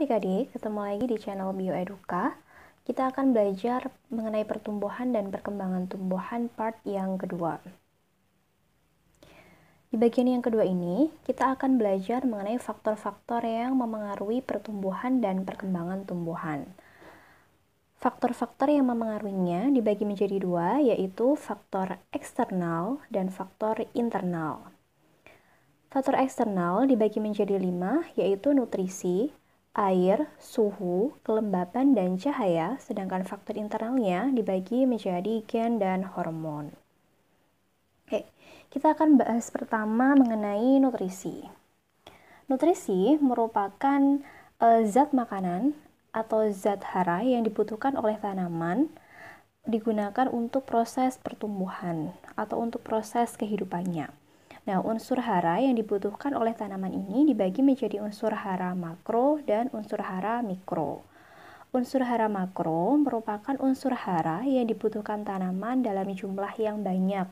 adik-adik, ketemu lagi di channel Bioeduka. Kita akan belajar mengenai pertumbuhan dan perkembangan tumbuhan part yang kedua. Di bagian yang kedua ini, kita akan belajar mengenai faktor-faktor yang memengaruhi pertumbuhan dan perkembangan tumbuhan. Faktor-faktor yang memengaruhinya dibagi menjadi dua, yaitu faktor eksternal dan faktor internal. Faktor eksternal dibagi menjadi 5, yaitu nutrisi, air, suhu, kelembapan, dan cahaya, sedangkan faktor internalnya dibagi menjadi gen dan hormon. Oke, kita akan bahas pertama mengenai nutrisi. Nutrisi merupakan zat makanan atau zat hara yang dibutuhkan oleh tanaman, digunakan untuk proses pertumbuhan atau untuk proses kehidupannya. Nah, unsur hara yang dibutuhkan oleh tanaman ini dibagi menjadi unsur hara makro dan unsur hara mikro. Unsur hara makro merupakan unsur hara yang dibutuhkan tanaman dalam jumlah yang banyak.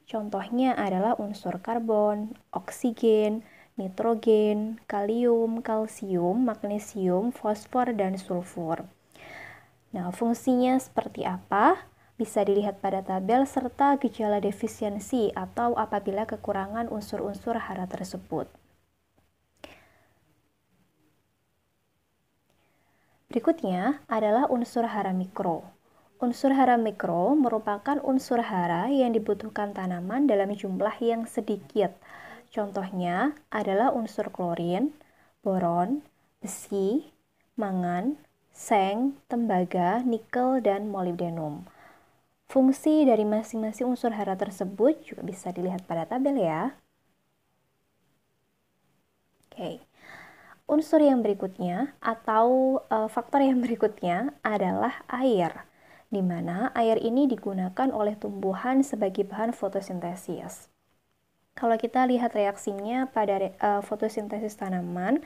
Contohnya adalah unsur karbon, oksigen, nitrogen, kalium, kalsium, magnesium, fosfor, dan sulfur. Nah, fungsinya seperti apa? Bisa dilihat pada tabel serta gejala defisiensi atau apabila kekurangan unsur-unsur hara tersebut. Berikutnya adalah unsur hara mikro. Unsur hara mikro merupakan unsur hara yang dibutuhkan tanaman dalam jumlah yang sedikit. Contohnya adalah unsur klorin, boron, besi, mangan, seng, tembaga, nikel, dan molibdenum. Fungsi dari masing-masing unsur hara tersebut juga bisa dilihat pada tabel ya. Oke. Unsur yang berikutnya atau faktor yang berikutnya adalah air, di mana air ini digunakan oleh tumbuhan sebagai bahan fotosintesis. Kalau kita lihat reaksinya pada fotosintesis tanaman,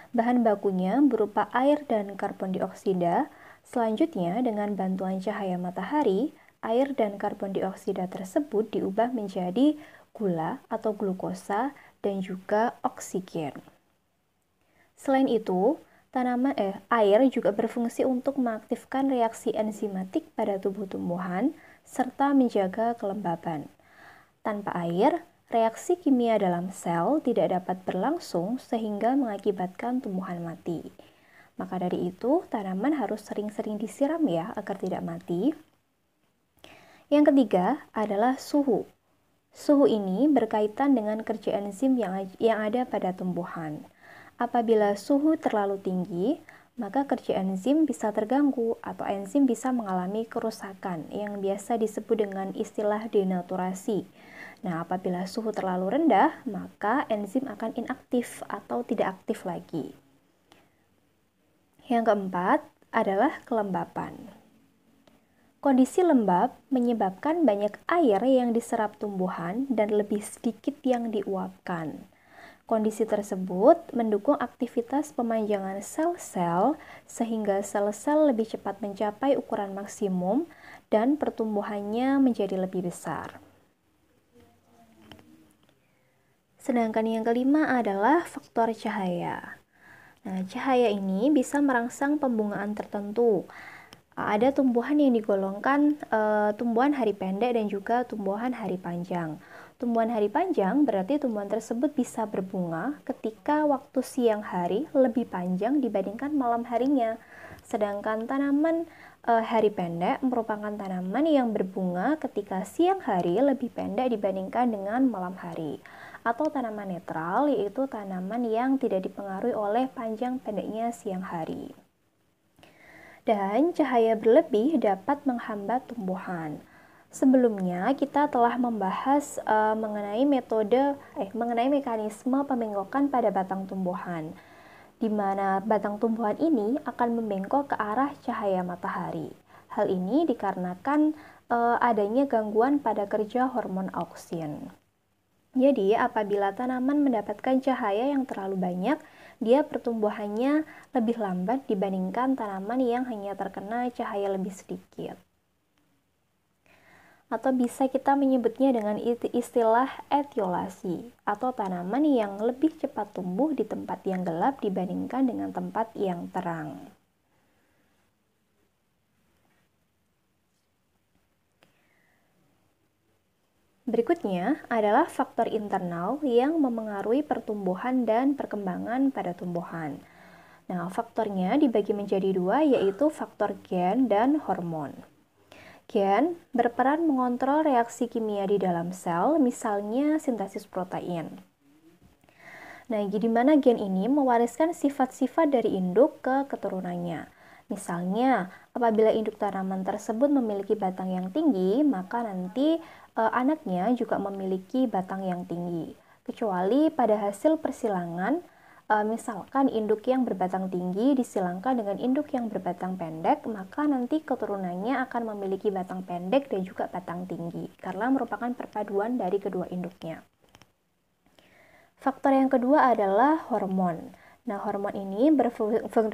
bahan bakunya berupa air dan karbon dioksida. Selanjutnya, dengan bantuan cahaya matahari, air dan karbon dioksida tersebut diubah menjadi gula atau glukosa dan juga oksigen. Selain itu, air juga berfungsi untuk mengaktifkan reaksi enzimatik pada tubuh tumbuhan serta menjaga kelembaban. Tanpa air, reaksi kimia dalam sel tidak dapat berlangsung sehingga mengakibatkan tumbuhan mati. Maka dari itu, tanaman harus sering-sering disiram ya agar tidak mati. Yang ketiga adalah suhu. Suhu ini berkaitan dengan kerja enzim yang ada pada tumbuhan. Apabila suhu terlalu tinggi, maka kerja enzim bisa terganggu atau enzim bisa mengalami kerusakan yang biasa disebut dengan istilah denaturasi. Nah, apabila suhu terlalu rendah, maka enzim akan inaktif atau tidak aktif lagi. Yang keempat adalah kelembapan. Kondisi lembab menyebabkan banyak air yang diserap tumbuhan dan lebih sedikit yang diuapkan. Kondisi tersebut mendukung aktivitas pemanjangan sel-sel sehingga sel-sel lebih cepat mencapai ukuran maksimum dan pertumbuhannya menjadi lebih besar. Sedangkan yang kelima adalah faktor cahaya. Nah, cahaya ini bisa merangsang pembungaan tertentu. Ada tumbuhan yang digolongkan tumbuhan hari pendek dan juga tumbuhan hari panjang. Tumbuhan hari panjang berarti tumbuhan tersebut bisa berbunga ketika waktu siang hari lebih panjang dibandingkan malam harinya. Sedangkan tanaman hari pendek merupakan tanaman yang berbunga ketika siang hari lebih pendek dibandingkan dengan malam hari. Atau tanaman netral, yaitu tanaman yang tidak dipengaruhi oleh panjang pendeknya siang hari. Dan cahaya berlebih dapat menghambat tumbuhan. Sebelumnya kita telah membahas mengenai mekanisme pembengkokan pada batang tumbuhan, di mana batang tumbuhan ini akan membengkok ke arah cahaya matahari. Hal ini dikarenakan adanya gangguan pada kerja hormon auksin. Jadi, apabila tanaman mendapatkan cahaya yang terlalu banyak, dia pertumbuhannya lebih lambat dibandingkan tanaman yang hanya terkena cahaya lebih sedikit. atau bisa kita menyebutnya dengan istilah etiolasi, atau tanaman yang lebih cepat tumbuh di tempat yang gelap dibandingkan dengan tempat yang terang. Berikutnya adalah faktor internal yang memengaruhi pertumbuhan dan perkembangan pada tumbuhan. Nah, faktornya dibagi menjadi dua, yaitu faktor gen dan hormon. Gen berperan mengontrol reaksi kimia di dalam sel, misalnya sintesis protein. Nah, di mana gen ini mewariskan sifat-sifat dari induk ke keturunannya. Misalnya, apabila induk tanaman tersebut memiliki batang yang tinggi, maka nanti anaknya juga memiliki batang yang tinggi. Kecuali pada hasil persilangan, misalkan induk yang berbatang tinggi disilangkan dengan induk yang berbatang pendek, maka nanti keturunannya akan memiliki batang pendek dan juga batang tinggi, karena merupakan perpaduan dari kedua induknya. Faktor yang kedua adalah hormon. Nah, hormon ini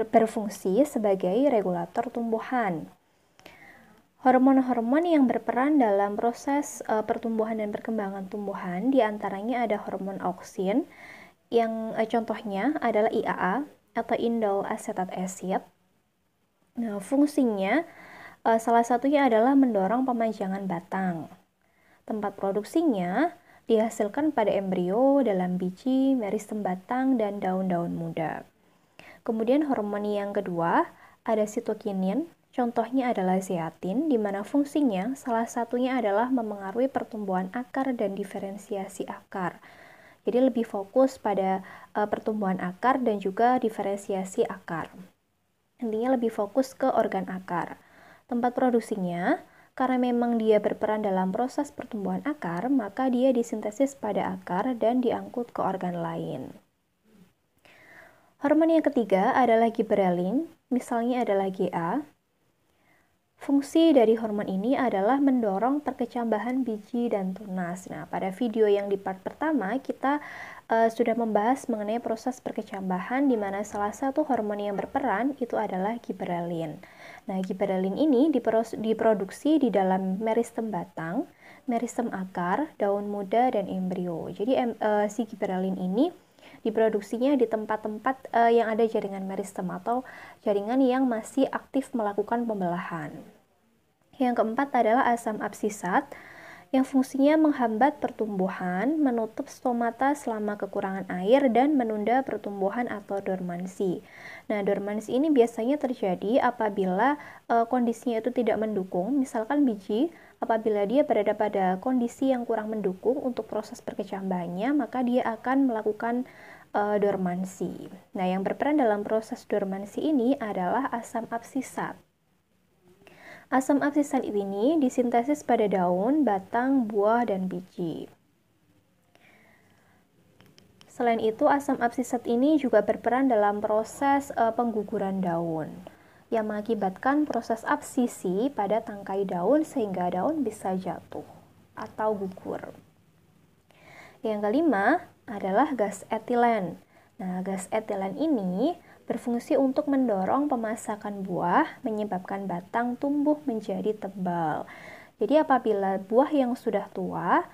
berfungsi sebagai regulator tumbuhan. Hormon-hormon yang berperan dalam proses pertumbuhan dan perkembangan tumbuhan, diantaranya ada hormon auksin, yang contohnya adalah IAA atau indol acetate acid. Nah, fungsinya salah satunya adalah mendorong pemanjangan batang. Tempat produksinya dihasilkan pada embrio, dalam biji, meristem batang, dan daun-daun muda. Kemudian hormon yang kedua ada sitokinin, contohnya adalah zeatin, di mana fungsinya salah satunya adalah memengaruhi pertumbuhan akar dan diferensiasi akar. Jadi lebih fokus pada pertumbuhan akar dan juga diferensiasi akar. Intinya lebih fokus ke organ akar. Tempat produksinya, karena memang dia berperan dalam proses pertumbuhan akar, maka dia disintesis pada akar dan diangkut ke organ lain. Hormon yang ketiga adalah giberelin, misalnya adalah GA. Fungsi dari hormon ini adalah mendorong perkecambahan biji dan tunas. Nah, pada video yang di part pertama, kita sudah membahas mengenai proses perkecambahan, di mana salah satu hormon yang berperan itu adalah giberelin. Nah, giberelin ini diproduksi di dalam meristem batang, meristem akar, daun muda, dan embrio. Jadi si giberelin ini diproduksinya di tempat-tempat yang ada jaringan meristem atau jaringan yang masih aktif melakukan pembelahan. Yang keempat adalah asam absisat yang fungsinya menghambat pertumbuhan, menutup stomata selama kekurangan air, dan menunda pertumbuhan atau dormansi. Nah, dormansi ini biasanya terjadi apabila kondisinya itu tidak mendukung, misalkan biji, apabila dia berada pada kondisi yang kurang mendukung untuk proses perkecambahannya, maka dia akan melakukan dormansi. Nah, yang berperan dalam proses dormansi ini adalah asam absisat. Asam absisat ini disintesis pada daun, batang, buah, dan biji. Selain itu, asam absisat ini juga berperan dalam proses pengguguran daun, yang mengakibatkan proses absisi pada tangkai daun sehingga daun bisa jatuh atau gugur. Yang kelima adalah gas etilen. Nah, gas etilen ini berfungsi untuk mendorong pemasakan buah, menyebabkan batang tumbuh menjadi tebal. Jadi apabila buah yang sudah tua,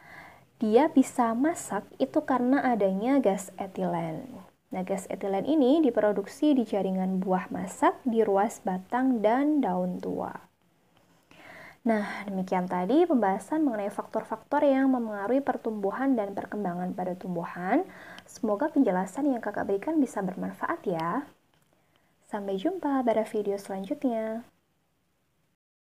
dia bisa masak itu karena adanya gas etilen. Nah, gas etilen ini diproduksi di jaringan buah masak, di ruas batang dan daun tua. Nah, demikian tadi pembahasan mengenai faktor-faktor yang memengaruhi pertumbuhan dan perkembangan pada tumbuhan. Semoga penjelasan yang kakak berikan bisa bermanfaat ya. Sampai jumpa pada video selanjutnya.